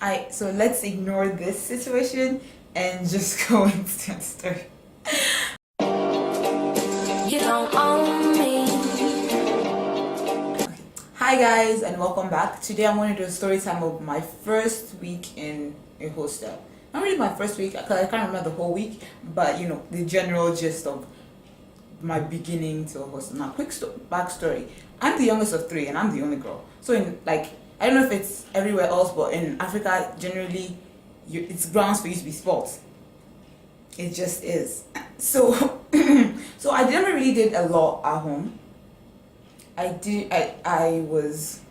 So let's ignore this situation and just go into the story. You don't own me. Hi guys, and welcome back. Today I'm going to do a story time of my first week in a hostel. Not really my first week because I can't remember the whole week, but you know, the general gist of my beginning to a hostel. Now, quick backstory. I'm the youngest of three and I'm the only girl. So in I don't know if it's everywhere else, but in Africa generally it's grounds for you to be spoilt. It just is. So so I never really did a lot at home. I was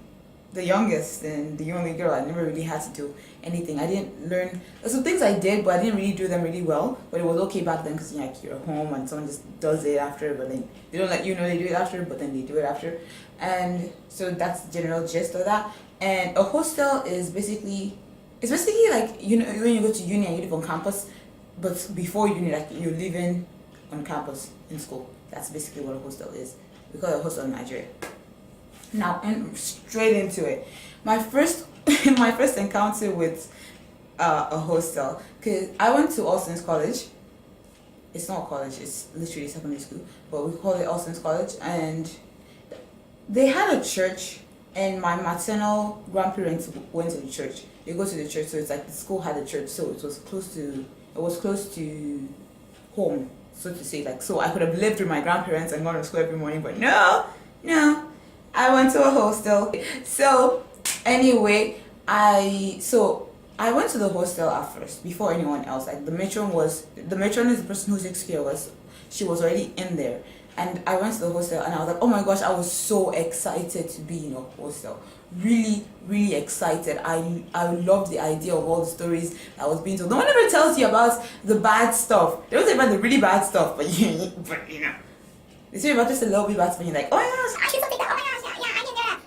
the youngest and the only girl. I never really had to do anything. I didn't learn. There's some things I did, but I didn't really do them really well. But it was okay back then because you're home and someone just does it after, but then they don't let you know they do it after, but then they do it after. And so that's the general gist of that. And a hostel is basically like, you know, when you go to uni and you live on campus, but before uni, like you're living on campus in school. That's basically what a hostel is. We call it a hostel in Nigeria. Now, and straight into it. My first encounter with a hostel, because I went to All Saints College. It's not college, it's literally secondary school, but we call it All Saints College. And they had a church, and my maternal grandparents went to the church. They go to the church, so it's like the school had a church, so it was close to home, so to say. Like, so I could have lived with my grandparents and gone to school every morning, but no, I went to a hostel. So anyway, I went to the hostel at first before anyone else. Like the matron is the person who takes care of us. She was already in there. And I went to the hostel and I was like, oh my gosh, I was so excited to be in a hostel. Really, really excited. I loved the idea of all the stories that was being told. No one ever tells you about the bad stuff. They don't say about the really bad stuff, but you know. They say about just a little bit bad stuff and you're like, oh my gosh, I should something that, oh my gosh, yeah, I can do that.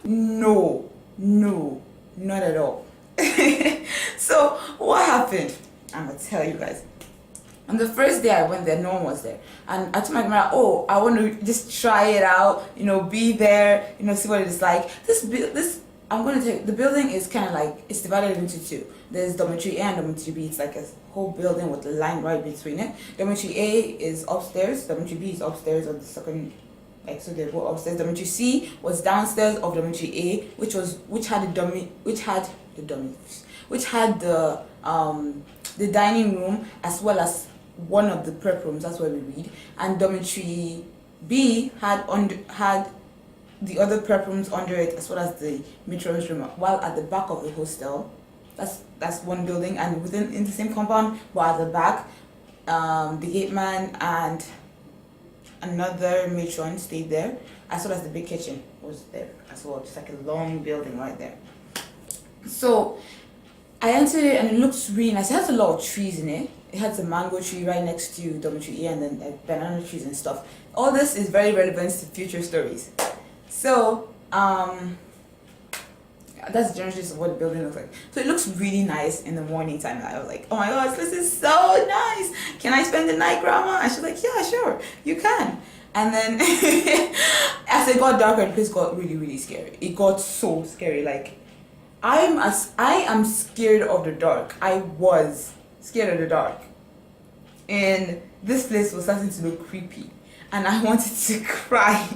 No, not at all. So what happened? I'm gonna tell you guys. On the first day I went there, no one was there. And I told my grandma, oh, I want to just try it out, you know, be there, you know, see what it's like. I'm going to tell you, the building is kind of like, it's divided into two. There's dormitory A and dormitory B. It's like a whole building with a line right between it. Dormitory A is upstairs, dormitory B is upstairs on the second, like, so they go upstairs. Dormitory C was downstairs of dormitory A, which had the dining room as well as one of the prep rooms. That's where we read. And dormitory B had the other prep rooms under it as well as the matron's room. While at the back of the hostel, that's one building, and in the same compound, but at the back, the gate man and another matron stayed there, as well as the big kitchen was there as well. Just like a long building right there. So I entered it and it looks really nice. It has a lot of trees in it. It has a mango tree right next to dormitory A and then like banana trees and stuff. All this is very relevant to future stories. So, that's generally just what the building looks like. So it looks really nice in the morning time. I was like, oh my gosh, this is so nice. Can I spend the night, Grandma? And she's like, yeah, sure, you can. And then as it got darker, the place got really, really scary. It got so scary. Like, I am scared of the dark. I was scared of the dark. And this place was starting to look creepy. And I wanted to cry.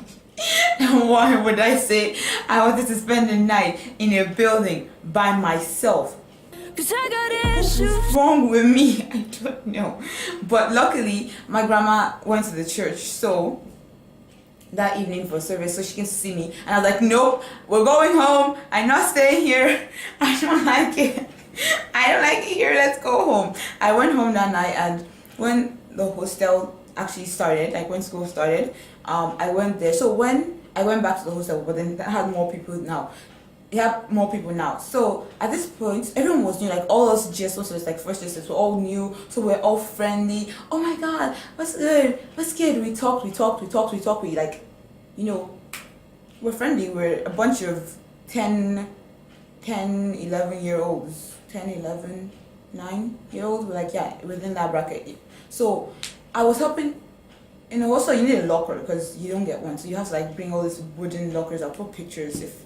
And why would I say I wanted to spend the night in a building by myself? Cause I got issues. What's wrong with me? I don't know. But luckily, my grandma went to the church, so that evening for service, so she can see me. And I was like, nope, we're going home. I'm not staying here. I don't like it. I don't like it here. Let's go home. I went home that night, and when the hostel actually started, like when school started, I went there. So when I went back to the hostel, but then that had more people now. It had more people now. So at this point, everyone was new. Like all us GSOs, like first GSOs, were all new. So we're all friendly. Oh my God, what's good? What's good? We talked. We like, you know, we're friendly. We're a bunch of 10, 11-year-olds. 10, 11, 9-year-olds. We're like, yeah, within that bracket. So I was helping. And also you need a locker because you don't get one. So you have to like bring all these wooden lockers. I'll put pictures if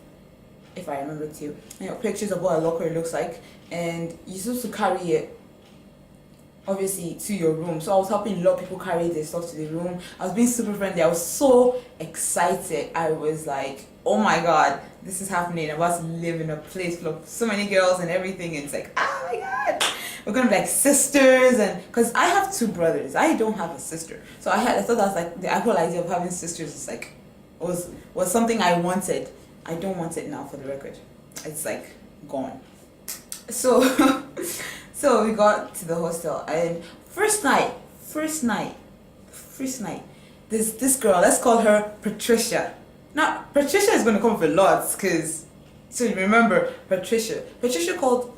if I remember to, pictures of what a locker looks like, and you're supposed to carry it obviously to your room. So I was helping a lot of people carry their stuff to the room. I was being super friendly. I was so excited. I was like, oh my god, this is happening. I'm about to live in a place full of so many girls and everything. And it's like, oh my god, we're gonna be like sisters. And because I have two brothers, I don't have a sister. So I thought that was like the actual idea of having sisters is like was something I wanted. I don't want it now, for the record. It's like gone. So so we got to the hostel, and first night, this girl, let's call her Patricia. Now Patricia is gonna come with a lot, cause so you remember Patricia. Patricia called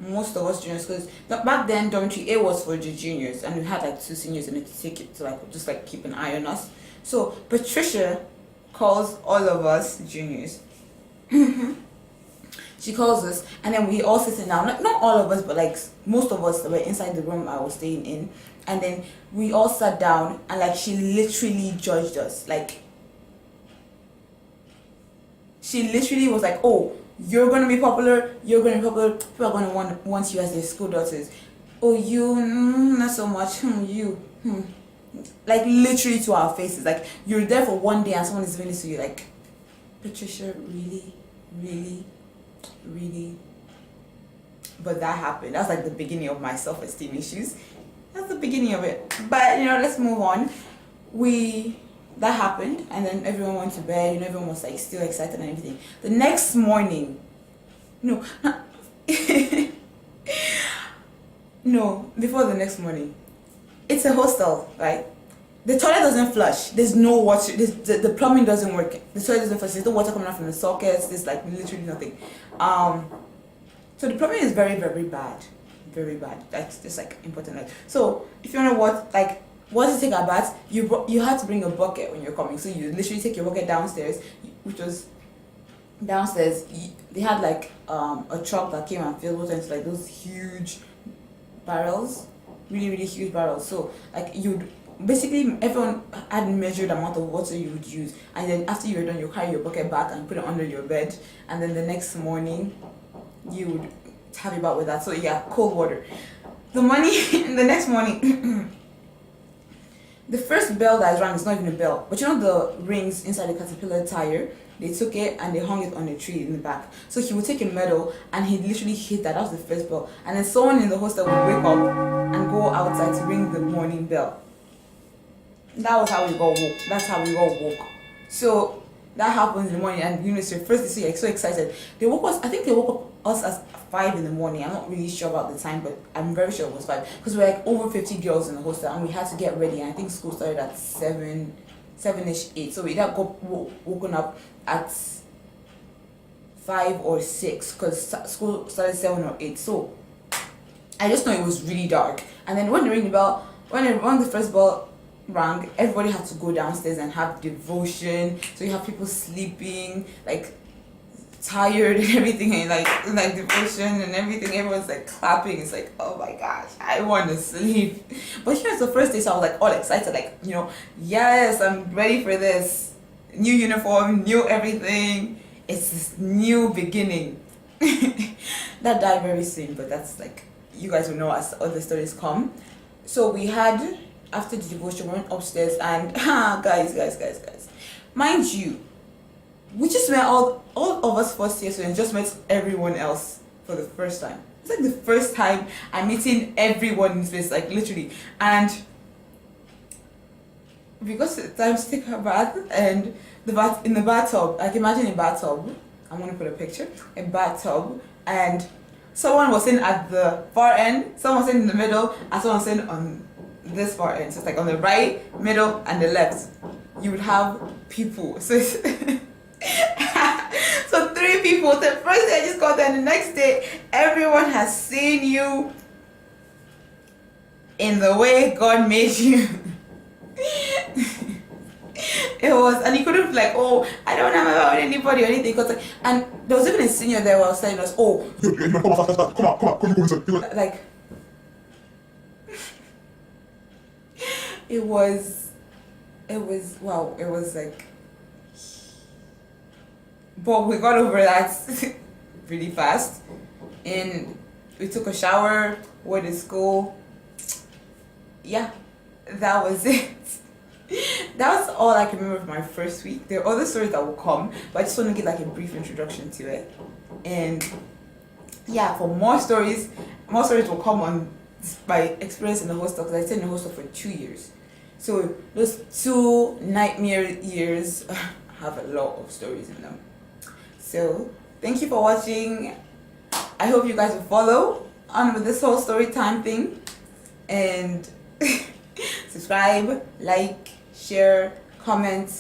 most of us juniors, because back then dormitory A was for the juniors, and we had like two seniors in it to take it to like just like keep an eye on us. So Patricia calls all of us juniors. She calls us, and then we all sitting down. Like, not all of us, but like most of us that were inside the room I was staying in. And then we all sat down, and like she literally judged us. Like she literally was like, "Oh, you're gonna be popular. You're gonna be popular. People are gonna want you as their school daughters. Oh, you not so much. You." Like literally to our faces. Like you're there for one day, and someone is doing this to you. Like, Patricia, really, really. Really, but that happened. That was like the beginning of my self-esteem issues. That's the beginning of it. But let's move on. That happened, and then everyone went to bed. Everyone was like still excited and everything. The next morning, no, no, before the next morning, it's a hostel, right? The toilet doesn't flush. There's no water. The plumbing doesn't work. The toilet doesn't flush. There's no water coming out from the sockets. There's like literally nothing. So the plumbing is very, very bad. Very bad. That's just like important. So if you want to once you take a bath, you have to bring a bucket when you're coming. So you literally take your bucket downstairs, which was downstairs. They had like a truck that came and filled water into like those huge barrels, really, really huge barrels. So like basically everyone had measured amount of water you would use, and then after you were done, you carry your bucket back and put it under your bed, and then the next morning you would have your bath with that. So yeah, cold water. The next morning, the first bell that is rang is not even a bell, but the rings inside the caterpillar tire. They took it and they hung it on a tree in the back. So he would take a medal and he'd literally hit that. That was the first bell, and then someone in the hostel would wake up and go outside to ring the morning bell. That was how we got woke. That's how we got woke. So that happens in the morning, and it's your first day, so you're so excited. They woke us. I think they woke up us at 5 in the morning. I'm not really sure about the time, but I'm very sure it was 5, because we're like over 50 girls in the hostel, and we had to get ready. And I think school started at 7ish, 8. So we got woken up at 5 or 6, because school started 7 or 8. So I just know it was really dark. And then when they rang the bell, when the first bell rang, everybody had to go downstairs and have devotion. So you have people sleeping, like tired and everything, and like devotion and everything. Everyone's like clapping. It's like, oh my gosh, I want to sleep. But here's the first day, so I was like all excited, like yes, I'm ready for this. New uniform, new everything. It's this new beginning. That died very soon, but that's like, you guys will know as other stories come. So we had, after the devotion, we went upstairs, and guys, mind you, we just met all of us first year students just met everyone else for the first time. It's like the first time I'm meeting everyone in this place, like literally. And we got to the time to take a bath, and in the bathtub, like imagine a bathtub. I'm gonna put a picture. A bathtub, and someone was sitting at the far end, someone was sitting in the middle, and someone was sitting on this far end. So it's like on the right, middle, and the left. You would have people. So so 3 people. The first day I just got there, and the next day everyone has seen you in the way God made you. It was, and you couldn't be like, oh, I don't have about anybody or anything. Cause and there was even a senior there who was telling us, oh, come on. Like, it was wow. It was like, but we got over that really fast, and we took a shower, went to school. Yeah, that was it. That was all I can remember of my first week. There are other stories that will come, but I just want to give like a brief introduction to it. And yeah, for more stories will come on my experience in the hostel, because I stayed in the hostel for 2 years. So those 2 nightmare years have a lot of stories in them. So thank you for watching. I hope you guys will follow on with this whole story time thing, and subscribe, like, share, comment,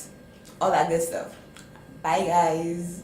all that good stuff. Bye guys.